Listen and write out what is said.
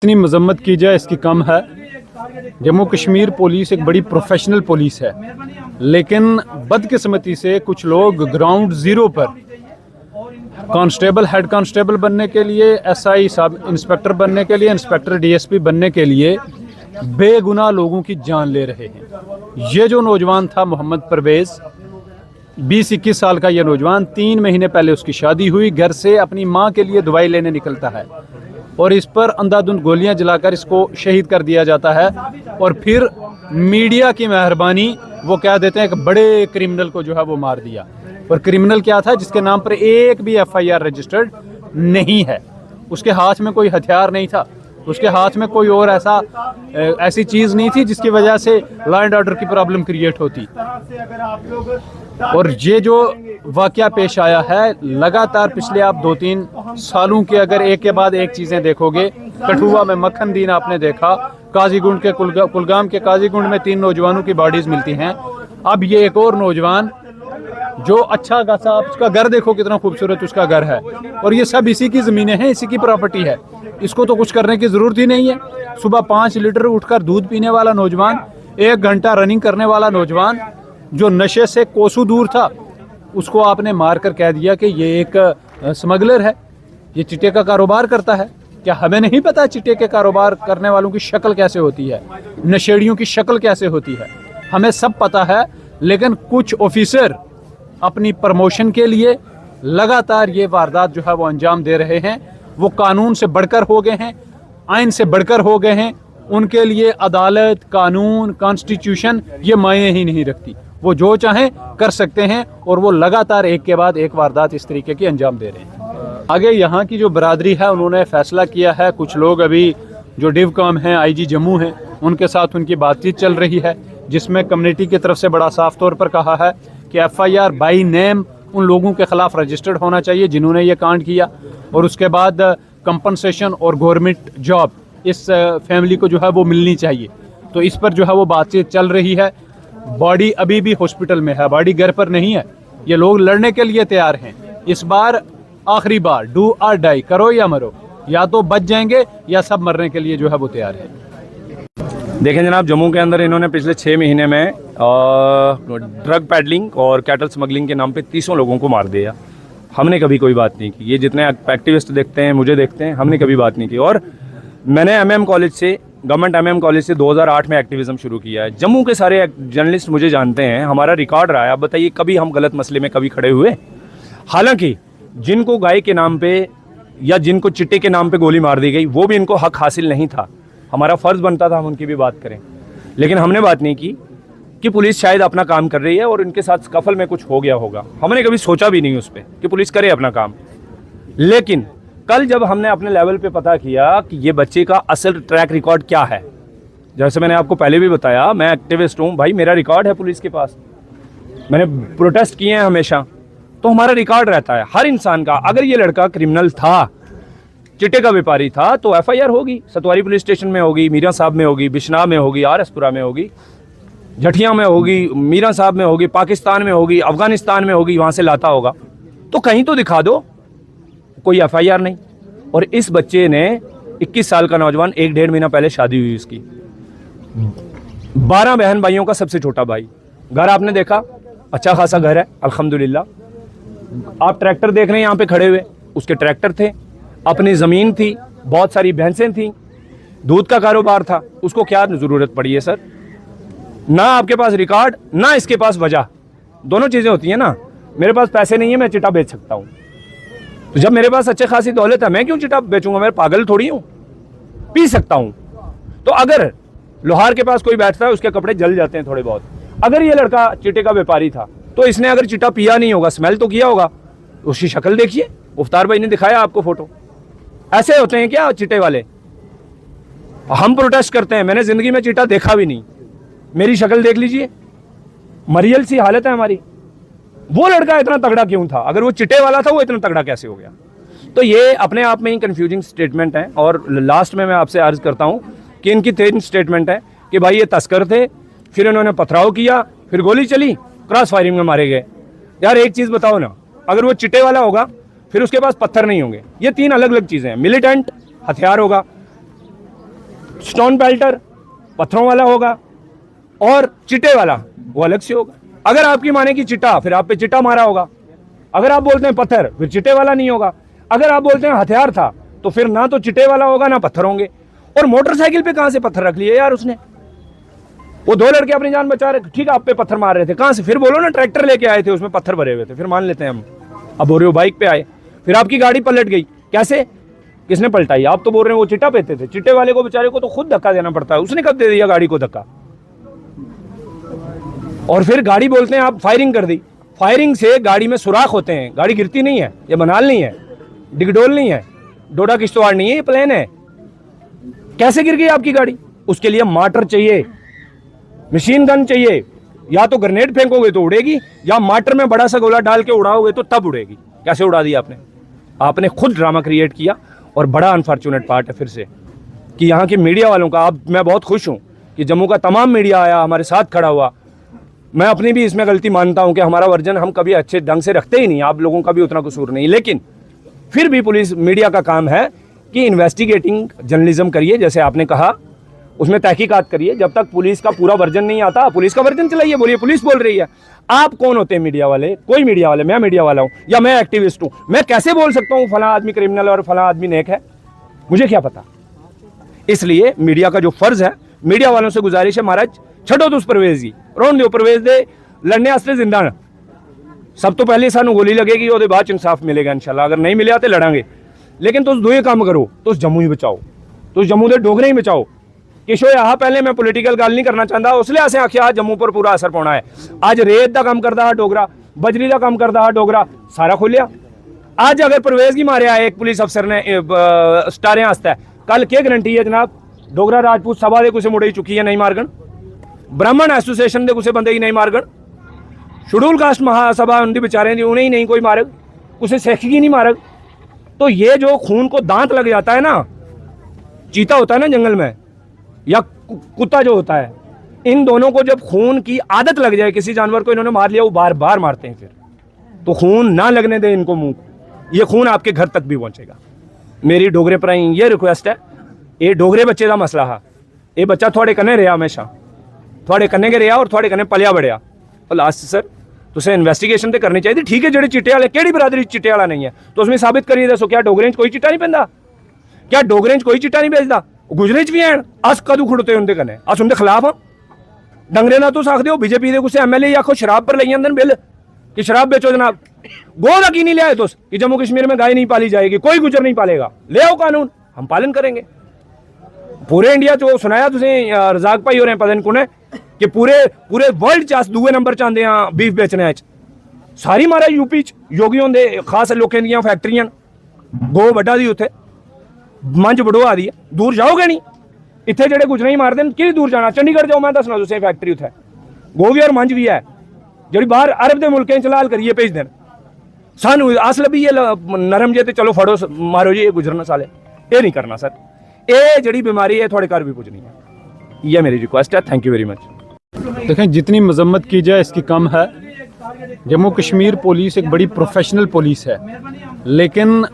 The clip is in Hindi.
इतनी मजम्मत की जाए इसकी कम है। जम्मू कश्मीर पुलिस एक बड़ी प्रोफेशनल पुलिस है, लेकिन बदकिस्मती से कुछ लोग ग्राउंड ज़ीरो पर कांस्टेबल, हेड कांस्टेबल बनने के लिए, एसआई सब इंस्पेक्टर बनने के लिए, इंस्पेक्टर डीएसपी बनने के लिए बेगुनाह लोगों की जान ले रहे हैं। ये जो नौजवान था मोहम्मद परवेज़, 20-21 साल का ये नौजवान, 3 महीने पहले उसकी शादी हुई, घर से अपनी माँ के लिए दवाई लेने निकलता है और इस पर अंधाधुंध गोलियां जलाकर इसको शहीद कर दिया जाता है। और फिर मीडिया की मेहरबानी, वो कह देते हैं कि बड़े क्रिमिनल को जो है वो मार दिया। और क्रिमिनल क्या था? जिसके नाम पर एक भी एफआईआर रजिस्टर्ड नहीं है, उसके हाथ में कोई हथियार नहीं था, उसके हाथ में कोई और ऐसी चीज़ नहीं थी जिसकी वजह से लॉ एंड ऑर्डर की प्रॉब्लम क्रिएट होती। और ये जो वाकया पेश आया है, लगातार पिछले आप 2-3 सालों के अगर एक के बाद एक चीज़ें देखोगे, कठुआ में मक्खन दीन आपने देखा, काजीगुंड के कुलगाम के काजीगुंड में 3 नौजवानों की बॉडीज मिलती हैं। अब ये एक और नौजवान जो अच्छा खासा, आप उसका घर देखो कितना खूबसूरत उसका घर है, और ये सब इसी की ज़मीनें हैं, इसी की प्रॉपर्टी है, इसको तो कुछ करने की ज़रूरत ही नहीं है। सुबह 5 लीटर उठकर दूध पीने वाला नौजवान, 1 घंटा रनिंग करने वाला नौजवान, जो नशे से कोसों दूर था, उसको आपने मारकर कह दिया कि ये एक स्मगलर है, ये चिट्टे का कारोबार करता है। क्या हमें नहीं पता चिट्टे के कारोबार करने वालों की शक्ल कैसे होती है, नशेड़ियों की शक्ल कैसे होती है? हमें सब पता है, लेकिन कुछ ऑफिसर अपनी प्रमोशन के लिए लगातार ये वारदात जो है वो अंजाम दे रहे हैं। वो कानून से बढ़कर हो गए हैं, आइन से बढ़कर हो गए हैं। उनके लिए अदालत, कानून, कॉन्स्टिट्यूशन ये मायने ही नहीं रखती। वो जो चाहें कर सकते हैं, और वो लगातार एक के बाद एक वारदात इस तरीके की अंजाम दे रहे हैं। आगे यहाँ की जो बरादरी है, उन्होंने फैसला किया है, कुछ लोग अभी जो डिवकॉम हैं, आईजी जम्मू हैं, उनके साथ उनकी बातचीत चल रही है, जिसमें कम्युनिटी की तरफ से बड़ा साफ तौर पर कहा है कि एफआईआर बाई नेम उन लोगों के खिलाफ रजिस्टर्ड होना चाहिए जिन्होंने ये कांड किया, और उसके बाद कंपनसेशन और गवर्नमेंट जॉब इस फैमिली को जो है वो मिलनी चाहिए। तो इस पर जो है वो बातचीत चल रही है। बॉडी अभी भी हॉस्पिटल में है, बॉडी घर पर नहीं है। ये लोग लड़ने के लिए तैयार हैं। इस बार आखिरी बार, डू और डाई, करो या मरो, या तो बच जाएंगे या सब मरने के लिए जो है वो तैयार है। देखें जनाब, जम्मू के अंदर इन्होंने पिछले 6 महीने में ड्रग पैडलिंग और कैटल स्मगलिंग के नाम पे 300 लोगों को मार दिया। हमने कभी कोई बात नहीं की। ये जितने एक्टिविस्ट देखते हैं, मुझे देखते हैं, हमने कभी बात नहीं की। और मैंने एमएम कॉलेज से, गवर्नमेंट एमएम कॉलेज से 2008 में एक्टिविज़म शुरू किया है। जम्मू के सारे जर्नलिस्ट मुझे जानते हैं, हमारा रिकॉर्ड रहा है। आप बताइए कभी हम गलत मसले में कभी खड़े हुए? हालांकि जिनको गाय के नाम पे या जिनको चिट्टे के नाम पे गोली मार दी गई, वो भी इनको हक हासिल नहीं था। हमारा फ़र्ज़ बनता था हम उनकी भी बात करें, लेकिन हमने बात नहीं की कि पुलिस शायद अपना काम कर रही है और इनके साथ स्कफल में कुछ हो गया होगा। हमने कभी सोचा भी नहीं उस पर कि पुलिस करे अपना काम। लेकिन कल जब हमने अपने लेवल पे पता किया कि ये बच्चे का असल ट्रैक रिकॉर्ड क्या है, जैसे मैंने आपको पहले भी बताया, मैं एक्टिविस्ट हूँ भाई, मेरा रिकॉर्ड है पुलिस के पास, मैंने प्रोटेस्ट किए हैं हमेशा, तो हमारा रिकॉर्ड रहता है हर इंसान का। अगर ये लड़का क्रिमिनल था, चिट्टे का व्यापारी था, तो एफआईआर होगी, सतवारी पुलिस स्टेशन में होगी, मीरा साहब में होगी, बिश्नाह में होगी, आरएसपुरा में होगी, जठिया में होगी, मीरा साहब में होगी, पाकिस्तान में होगी, अफगानिस्तान में होगी, वहाँ से लाता होगा। तो कहीं तो दिखा दो, कोई एफआईआर नहीं। और इस बच्चे ने 21 साल का नौजवान, 1-1.5 महीना पहले शादी हुई उसकी, 12 बहन भाइयों का सबसे छोटा भाई। घर आपने देखा, अच्छा खासा घर है अल्हम्दुलिल्लाह। आप ट्रैक्टर देख रहे हैं यहाँ पे खड़े हुए, उसके ट्रैक्टर थे, अपनी ज़मीन थी, बहुत सारी भैंसें थीं, दूध का कारोबार था। उसको क्या ज़रूरत पड़ी है सर? ना आपके पास रिकॉर्ड, ना इसके पास वजह। दोनों चीज़ें होती हैं ना। मेरे पास पैसे नहीं है, मैं चिट्टा बेच सकता हूँ, तो जब मेरे पास अच्छे खासी दौलत है, मैं क्यों चिट्टा बेचूंगा? मैं पागल थोड़ी हूँ, पी सकता हूँ। तो अगर लोहार के पास कोई बैठता है, उसके कपड़े जल जाते हैं थोड़े बहुत। अगर ये लड़का चिट्टे का व्यापारी था, तो इसने अगर चिट्टा पिया नहीं होगा, स्मेल तो किया होगा, उसकी शक्ल देखिए, मुफ्तार भाई ने दिखाया आपको फोटो। ऐसे होते हैं क्या चिट्टे वाले? हम प्रोटेस्ट करते हैं, मैंने जिंदगी में चिट्टा देखा भी नहीं, मेरी शक्ल देख लीजिए, मरियल सी हालत है हमारी। वो लड़का इतना तगड़ा क्यों था? अगर वो चिट्टे वाला था, वो इतना तगड़ा कैसे हो गया? तो ये अपने आप में ही कंफ्यूजिंग स्टेटमेंट है। और लास्ट में मैं आपसे अर्ज करता हूं कि इनकी 3 स्टेटमेंट है कि भाई ये तस्कर थे, फिर इन्होंने पथराव किया, फिर गोली चली, क्रॉस फायरिंग में मारे गए। यार एक चीज़ बताओ ना, अगर वो चिट्टे वाला होगा, फिर उसके पास पत्थर नहीं होंगे। ये 3 अलग अलग चीज़ें हैं। मिलिटेंट हथियार होगा, स्टोन बेल्टर पत्थरों वाला होगा और चिट्टे वाला वो अलग से होगा। अगर आपकी माने की चिट्टा, फिर आप पे चिट्टा मारा होगा। अगर आप बोलते हैं पत्थर, फिर चिट्टे वाला नहीं होगा। अगर आप बोलते हैं हथियार था, तो फिर ना तो चिट्टे वाला होगा ना पत्थर होंगे। और मोटरसाइकिल पे कहां से पत्थर रख लिए यार उसने? वो दो लड़के अपनी जान बचा रहे, ठीक है आप पे पत्थर मार रहे थे, कहां से? फिर बोलो ना ट्रैक्टर लेके आए थे उसमें पत्थर भरे हुए थे, फिर मान लेते हैं हम। अब बोल रहे हो बाइक पे आए, फिर आपकी गाड़ी पलट गई, कैसे? किसने पलटाई? आप तो बोल रहे हैं वो चिट्टा पेते थे। चिट्टे वाले को बेचारे को तो खुद धक्का देना पड़ता है, उसने कब दे दिया गाड़ी को धक्का? और फिर गाड़ी बोलते हैं आप फायरिंग कर दी। फायरिंग से गाड़ी में सुराख होते हैं, गाड़ी गिरती नहीं है। ये बनाल नहीं है, डिगडोल नहीं है, डोडा किश्तवाड़ नहीं है, ये प्लेन है। कैसे गिर गई आपकी गाड़ी? उसके लिए मार्टर चाहिए, मशीन गन चाहिए। या तो ग्रेनेड फेंकोगे तो उड़ेगी, या मार्टर में बड़ा सा गोला डाल के उड़ाओगे तो तब उड़ेगी। कैसे उड़ा दिया आपने? आपने खुद ड्रामा क्रिएट किया। और बड़ा अनफॉर्चुनेट पार्ट है फिर से कि यहाँ की मीडिया वालों का, अब मैं बहुत खुश हूँ कि जम्मू का तमाम मीडिया आया, हमारे साथ खड़ा हुआ। मैं अपनी भी इसमें गलती मानता हूँ कि हमारा वर्जन हम कभी अच्छे ढंग से रखते ही नहीं, आप लोगों का भी उतना कसूर नहीं। लेकिन फिर भी पुलिस मीडिया का काम है कि इन्वेस्टिगेटिंग जर्नलिज्म करिए, जैसे आपने कहा, उसमें तहकीकात करिए। जब तक पुलिस का पूरा वर्जन नहीं आता, पुलिस का वर्जन चलाइए, बोलिए पुलिस बोल रही है। आप कौन होते हैं मीडिया वाले? कोई मीडिया वाले, मैं मीडिया वाला हूँ या मैं एक्टिविस्ट हूँ, मैं कैसे बोल सकता हूँ फला आदमी क्रिमिनल और फला आदमी नेक है? मुझे क्या पता। इसलिए मीडिया का जो फर्ज है, मीडिया वालों से गुजारिश है, महाराज छड़ो तुस परवेज जी, रोन दो परवेज दे लड़ने वास्ते जिंदा न। सब तो पहले सानू गोली लगेगी, ਉਹਦੇ ਬਾਅਦ ਚ इंसाफ मिलेगा इंशाल्लाह। अगर नहीं मिले तो लड़ांगे, लेकिन तुस दुए काम करो, तुस जम्मू ही बचाओ, तुस जम्मू के डोगरे ही बचाओ। किश होया पहले मैं पोलीटिकल गल नहीं करना चाहता, उसलिए असें आख्या जम्मू पर पूरा असर पौना है। अज रेत का काम करता है डोगरा, बजरी का काम करता है डोगरा, सारा खुलिया। अज अगर परवेज की मारिया एक पुलिस अफसर ने स्टारे आस्ते, कल क्या गारंटी है जनाब डोगरा राजपूत सभा के कुछ मुड़े ही चुकी है नहीं मारगन, ब्राह्मण एसोसिएशन के कुछ बंदे ही नहीं मारगन, शेड्यूल कास्ट महासभा उनकी बेचारे दी उन्हें ही नहीं कोई मारग, कुछ सिख की नहीं मारग। तो ये जो खून को दांत लग जाता है ना, चीता होता है ना जंगल में या कुत्ता जो होता है, इन दोनों को जब खून की आदत लग जाए, किसी जानवर को इन्होंने मार लिया, वो बार बार मारते हैं। फिर तो खून ना लगने दे इनको मुंह, ये खून आपके घर तक भी पहुंचेगा। मेरी डोगरे भराई ये रिक्वेस्ट है, ये डोगरे बच्चे का मसला है, ये बच्चा थोड़े कन्ने रहा, हमेशा थोड़े कन्ने के रहा और थोड़े कन्ने पलिया बढ़िया। और लास्ट सर तुसें इन्वेस्टिगेशन तो करनी चाहिए। ठीक है जेडे चिट्टे वाले, केड़ी बरादरी चिट्टे वाला नहीं है, तो उसमें साबित करिए, दसो क्या डोगरे कोई चिट्टा नहीं पैंदा? क्या डोगरे कोई चिट्टा नहीं बेचता? गुजरे च भी हैं। अस कदू खड़ोते उनके कन्ने, अस उनके खिलाफ हाँ। डंगरे ना तुस आखदे हो बीजेपी के कुछ MLA आखो शराब पर लई जांदे बिल कि शराब बेचो जनाब। गो दा की नहीं लिया तुस कि जम्मू कश्मीर में गाय नहीं पाली जाएगी, कोई गुजर नहीं पालेगा, ले आओ कानून, हम पालन करेंगे। पूरे इंडिया चो सुनाया तुसें रजाक भाई होरें पता नहीं कुने कि पूरे वर्ल्ड च अस दूए नंबर च आंदे हां बीफ बेचने च। सारी मारा यूपी च योगी होंदे खास लोकें दियां फैक्ट्रियां, गो वड्डा दी उत्थे मंझ बड़ोआ दी, दूर जाओगे नहीं। इत्थे जेडे गुजरे ही मारदे न, कि दूर जाना? चंडीगढ़ जाओ, मैं दसना तुसें फैक्ट्री उत्थे गो भी और मंझ भी है, जेड़ी बाहर अरब दे मुल्कें च लाल करिए भेज देन। सानू अस लभी नरम जे ते चलो फड़ो मारो जी, ये गुजरना साले, ये नहीं करना सर। ये जड़ी बीमारी है थोड़े घर भी पुजनी है। ये मेरी रिक्वेस्ट है। Thank you very much. देखें जितनी मजम्मत की जाए इसकी कम है। जम्मू कश्मीर पुलिस एक बड़ी प्रोफेशनल पुलिस है, लेकिन